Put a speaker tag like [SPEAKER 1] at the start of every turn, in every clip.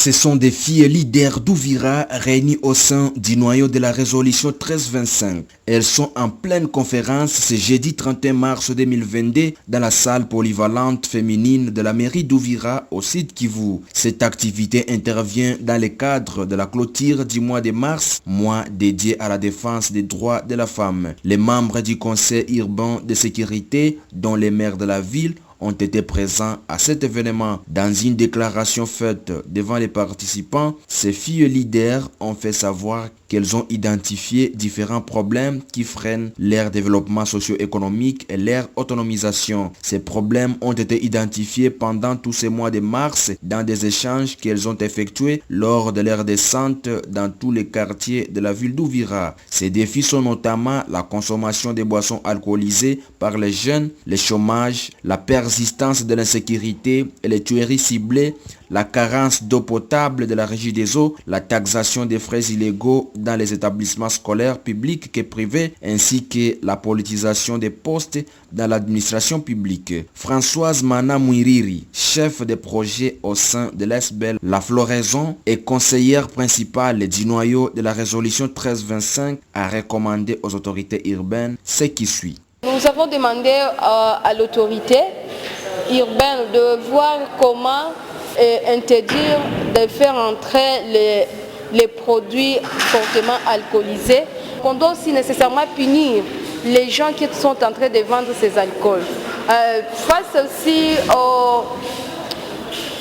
[SPEAKER 1] Ce sont des filles leaders d'Ouvira réunies au sein du noyau de la résolution 1325. Elles sont en pleine conférence ce jeudi 31 mars 2022 dans la salle polyvalente féminine de la mairie d'Ouvira au site Kivu. Cette activité intervient dans le cadre de la clôture du mois de mars, mois dédié à la défense des droits de la femme. Les membres du conseil urbain de sécurité, dont les maires de la ville, ont été présents à cet événement. Dans une déclaration faite devant les participants, ces filles leaders ont fait savoir qu'elles ont identifié différents problèmes qui freinent leur développement socio-économique et leur autonomisation. Ces problèmes ont été identifiés pendant tous ces mois de mars dans des échanges qu'elles ont effectués lors de leur descente dans tous les quartiers de la ville d'Ouvira. Ces défis sont notamment la consommation des boissons alcoolisées par les jeunes, le chômage, la persistance de l'insécurité et les tueries ciblées, la carence d'eau potable de la régie des eaux, la taxation des frais illégaux dans les établissements scolaires publics et privés, ainsi que la politisation des postes dans l'administration publique. Françoise Mana Mouiriri, chef de projet au sein de l'ESBEL La Floraison et conseillère principale du noyau de la résolution 1325, a recommandé aux autorités urbaines ce qui suit.
[SPEAKER 2] Nous avons demandé à l'autorité urbaine de voir comment interdire de faire entrer les produits fortement alcoolisés. On doit aussi nécessairement punir les gens qui sont en train de vendre ces alcools. Face aussi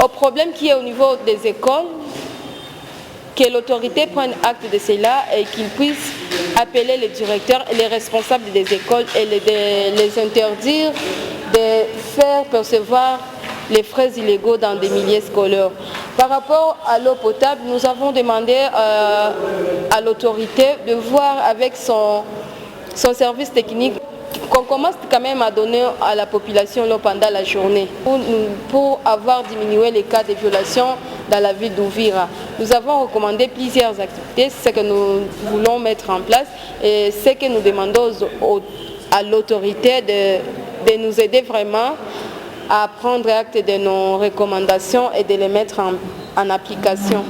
[SPEAKER 2] au problème qui est au niveau des écoles, que l'autorité prenne acte de cela et qu'il puisse appeler les directeurs et les responsables des écoles et les interdire de faire percevoir les frais illégaux dans des milieux scolaires. Par rapport à l'eau potable, nous avons demandé à l'autorité de voir avec son service technique qu'on commence quand même à donner à la population l'eau pendant la journée pour avoir diminué les cas de violation dans la ville d'Ouvira. Nous avons recommandé plusieurs activités, c'est ce que nous voulons mettre en place et ce que nous demandons à l'autorité de nous aider vraiment à prendre acte de nos recommandations et de les mettre en application.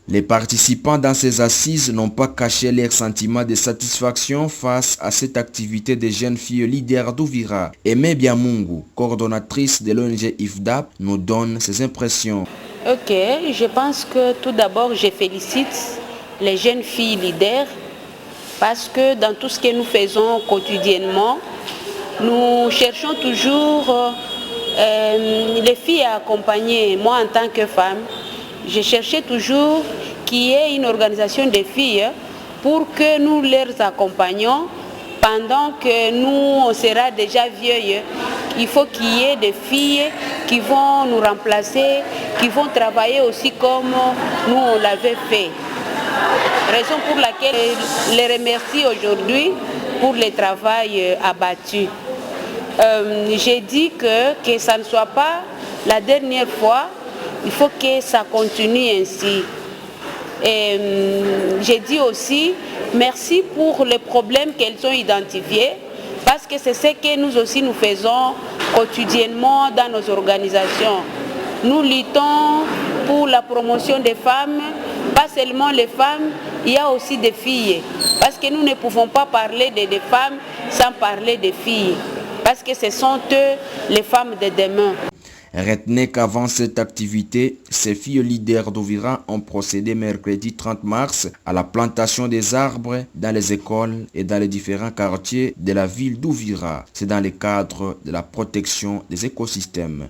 [SPEAKER 1] Les participants dans ces assises n'ont pas caché leur sentiment de satisfaction face à cette activité des jeunes filles leaders d'Ouvira. Aimé Biamungu, coordonnatrice de l'ONG IFDAP, nous donne ses impressions.
[SPEAKER 3] Ok, je pense que tout d'abord je félicite les jeunes filles leaders parce que dans tout ce que nous faisons quotidiennement, nous cherchons toujours les filles à accompagner. Moi en tant que femme, je cherchais toujours qu'il y ait une organisation de filles pour que nous les accompagnions pendant que nous on sera déjà vieilles. Il faut qu'il y ait des filles qui vont nous remplacer, qui vont travailler aussi comme nous on l'avait fait. Raison pour laquelle je les remercie aujourd'hui pour le travail abattu. J'ai dit que ça ne soit pas la dernière fois, il faut que ça continue ainsi. Et j'ai dit aussi merci pour les problèmes qu'elles ont identifiés, parce que c'est ce que nous aussi nous faisons quotidiennement dans nos organisations. Nous luttons pour la promotion des femmes, pas seulement les femmes, il y a aussi des filles. Parce que nous ne pouvons pas parler des femmes sans parler des filles. Parce que ce sont eux les femmes de demain.
[SPEAKER 1] Retenez qu'avant cette activité, ces filles leaders d'Ouvira ont procédé mercredi 30 mars à la plantation des arbres dans les écoles et dans les différents quartiers de la ville d'Ouvira. C'est dans le cadre de la protection des écosystèmes.